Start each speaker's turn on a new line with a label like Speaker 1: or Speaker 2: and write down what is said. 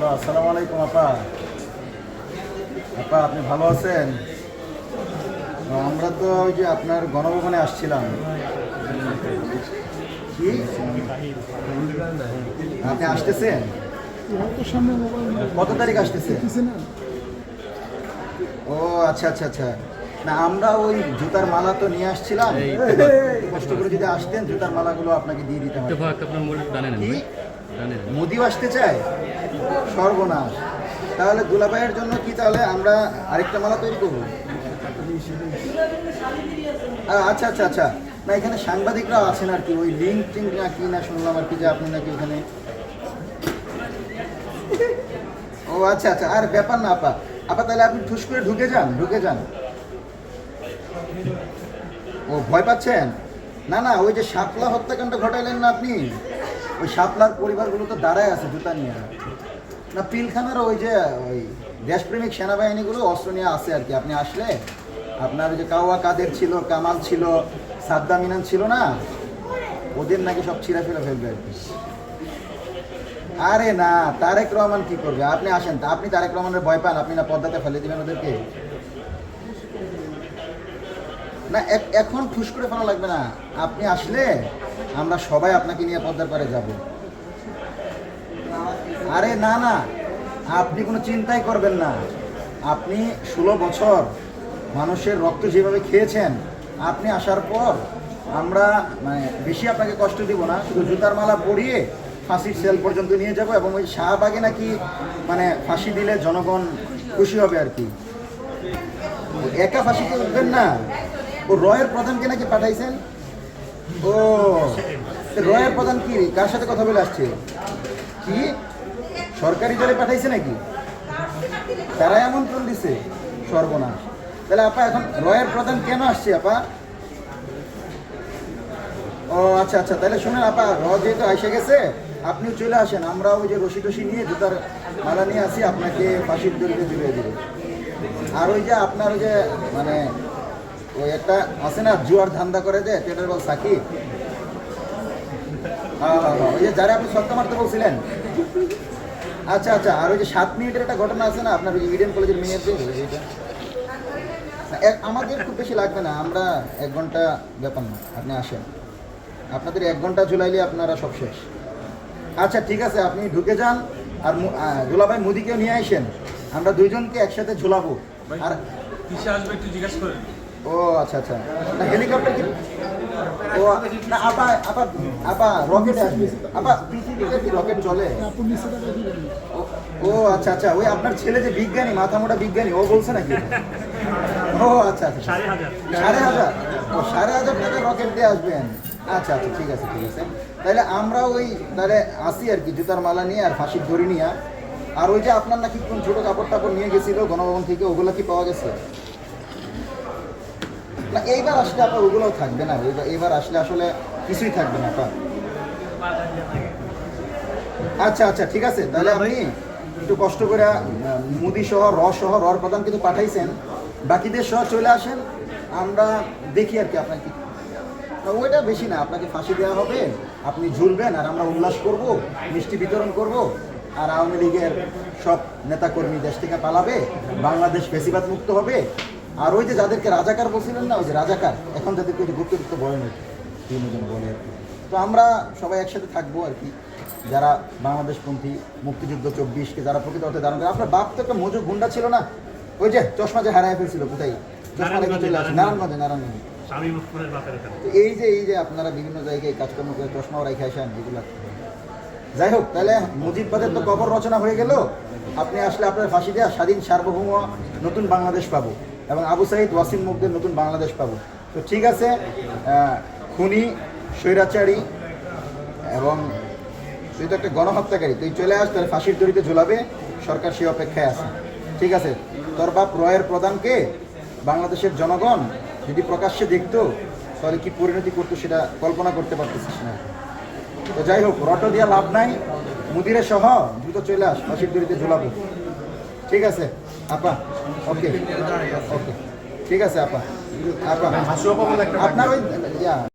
Speaker 1: Hello, আসসালামু আলাইকুম আপা। আপা আপনি ভালো আছেন? আমরা তো ওই যে আপনার গণভবনে আসছিলাম। কি আপনি আসতেছেন? কত তারিখ আসতেছেন? ও আচ্ছা আচ্ছা আচ্ছা। না আমরা ওই জুতার মালা তো নিয়ে আসছিলাম, কষ্ট করে যদি আসতেন জুতার মালাগুলো আপনাকে দিয়ে দিতে হবে। কি মোদিও আসতে চায়? সর্বনাশ। তাহলে দুলাভাইয়ের জন্য কি তাহলে আমরা আরেকটা মালা তৈরি করবো? আচ্ছা আচ্ছা আচ্ছা। না এখানে সাংবাদিকরাও আছেন আর কি, ওই লিঙ্ক টিঙ্ক না কি না শুনলাম আর কি যে আপনি নাকি ওখানে। ও আচ্ছা আচ্ছা, আর ব্যাপার না আপা। আপা তাহলে আপনি ঠুস করে ঢুকে যান, ঢুকে যান। ও ভয় পাচ্ছেন? না না, ওই যে শাপলা হত্যাকাণ্ড ঘটাইলেন না আপনি, ওই শাপলার পরিবারগুলো তো দাঁড়ায় আছে জুতা নিয়ে। না পিলখানার ওই যে ওই দেশপ্রেমিক সেনাবাহিনীগুলো অস্ত্র নিয়ে আসে আর কি। আপনি আসলে আপনার ওই যে কাওয়া কাদের ছিল, কামাল ছিল, সাদ্দাম ইনান ছিল না, ওদের নাকি সব ছিঁড়া ফেলে ফেলবে আর কি। আরে না, তারেক রহমান কি করবে? আপনি আসেন, আপনি তারেক রহমানের ভয় পান? আপনি না পদ্মাতে ফেলে দিবেন ওদেরকে? না এখন ঠুস করে ফেলা লাগবে না। আপনি আসলে আমরা সবাই আপনাকে নিয়ে পদ্মার পারে যাব। আরে না না, আপনি কোনো চিন্তাই করবেন না। আপনি 16 বছর মানুষের রক্ত যেভাবে খেয়েছেন, আপনি আসার পর আমরা মানে বেশি আপনাকে কষ্ট দিব না, শুধু জুতার মালা পরিয়ে ফাঁসির সেল পর্যন্ত নিয়ে যাব। এবং ওই শাহবাগে নাকি মানে ফাঁসি দিলে জনগণ খুশি হবে আর কি। একা ফাঁসিতে উঠবেন না, ও রয়ের প্রধানকে নাকি পাঠাইছেন। ও রয়ের প্রধান কি কার সাথে কথা বলে আসছে? কি সরকারি দলে পাঠাইছে নাকি? তারাই আমন্ত্রণ দিছে? সর্বনাশ। তাহলে আপা এখন রয়ের প্রধান কেন আসছে আপা? ও আচ্ছা আচ্ছা, তাহলে শুনেন আপা, যেহেতু এসে গেছে আপনিও চলে আসেন। আমরা ওই যে রশি টসি নিয়ে জুতার মালা নিয়ে আসি, আপনাকে ফাঁসির দড়িতে ঝুলিয়ে দেবে। আর ওই যে আপনার ওই যে মানে ওই একটা আছে না জুয়ার ধান্দা করে যে টেটার বল সাকিব, হ্যাঁ হ্যাঁ হ্যাঁ, ওই যে যারা আপনি সত্য মারতে বলছিলেন। আচ্ছা আচ্ছা, আর ওই যে 7 মিনিটের একটা ঘটনা আছে না আপনার ওই ইডেন কলেজের মেয়েদের, এইটা আমাদের খুব বেশি লাগবে না, আমরা 1 ঘন্টা ব্যাপার না। আপনি আসেন, আপনাদের 1 ঘন্টা ঝুলাইলে আপনারা সব শেষ। আচ্ছা ঠিক আছে, আপনি ঢুকে যান। আর দুলাভাই মুদিকেও নিয়ে আসেন, আমরা দুইজনকে একসাথে ঝুলাবো। আর
Speaker 2: কিসে আসবে একটু জিজ্ঞাসা করেন।
Speaker 1: ও আচ্ছা আচ্ছা, না হেলিকপ্টার কি? ও না আপা, আপা আপা রকেটে আসবে। আপা পৃথিবীতে কি রকেট চলে? ও আচ্ছা আচ্ছা, ওই আপনার ছেলে যে বিজ্ঞানী, মাথা মোটা বিজ্ঞানী, ও বলছে নাকি? ও আচ্ছা আচ্ছা, 5,500। ও 5,500 টাকা রকেট দিয়ে আসবেন? আচ্ছা আচ্ছা ঠিক আছে ঠিক আছে। তাহলে আমরা ওই তাহলে আসি আর কি, জুতার মালা নিয়ে আর ফাঁসির দড়ি নিয়ে। আর ওই যে আপনার নাকি কোন ছোটো কাপড় টাপড় নিয়ে গেছিল গণভবন থেকে, ওগুলো কি পাওয়া গেছে? না এইবার আসলে আপনার ওগুলোও থাকবে না, এইবার আসলে আসলে কিছুই থাকবে না আপনার। আচ্ছা আচ্ছা ঠিক আছে, তাহলে আপনি একটু কষ্ট করে মুদি সহ রর প্রধান কিন্তু পাঠাইছেন, বাকিদের সহ চলে আসেন। আমরা দেখি আর কি আপনার কি। ওইটা বেশি না, আপনাকে ফাঁসি দেওয়া হবে, আপনি ঝুলবেন আর আমরা উল্লাস করব, মিষ্টি বিতরণ করব। আর আওয়ামী লীগের সব নেতাকর্মী দেশ থেকে পালাবে, বাংলাদেশ ফেসিবাদ মুক্ত হবে। আর ওই যে যাদেরকে রাজাকার বলছিলেন না, ওই যে রাজাকার, এখন যাদেরকে ওই যে গুপ্ত বলেন আর কি, 3 জন বলে আর কি। তো আমরা সবাই একসাথে থাকবো আর কি, যারা বাংলাদেশপন্থী, মুক্তিযুদ্ধ 24-কে যারা প্রকৃত অর্থে ধারণ করে। আপনার বাপ তো একটা মজুর গুন্ডা ছিল না, ওই যে চশমা যে হারায় ফেলছিল, কোথায় চশমা রেখে চলে আসে? নারায়ণগঞ্জে। তো এই যে আপনারা বিভিন্ন জায়গায় কাজকর্ম করে চশমাও রেখে আসেন এগুলা। যাই হোক, তাহলে মুজিববাদের তো কবর রচনা হয়ে গেল। আপনি আসলে আপনার ফাঁসি দেওয়া স্বাধীন সার্বভৌম নতুন বাংলাদেশ পাবো, এবং আবু সাইদ ওয়াসিম মুগ্ধের নতুন বাংলাদেশ পাবো। তো ঠিক আছে, খুনি, স্বৈরাচারী এবং তুই তো একটা গণহত্যাকারী, তুই চলে আস, তাহলে ফাঁসির দড়িতে ঝোলাবে, সরকার সে অপেক্ষায় আছে। ঠিক আছে, তোর বাপ রয়ের প্রধানকে বাংলাদেশের জনগণ যদি প্রকাশ্যে দেখতো তাহলে কি পরিণতি করতো সেটা কল্পনা করতে পারতেছিস না। তো যাই হোক, রটো দিয়া লাভ নাই, মুদিরে সহ দ্রুত চলে আস, ফাঁসির দড়িতে ঝোলাবো। ঠিক আছে আপা? ওকে ওকে ঠিক আছে আপা। আপা আপনার ওই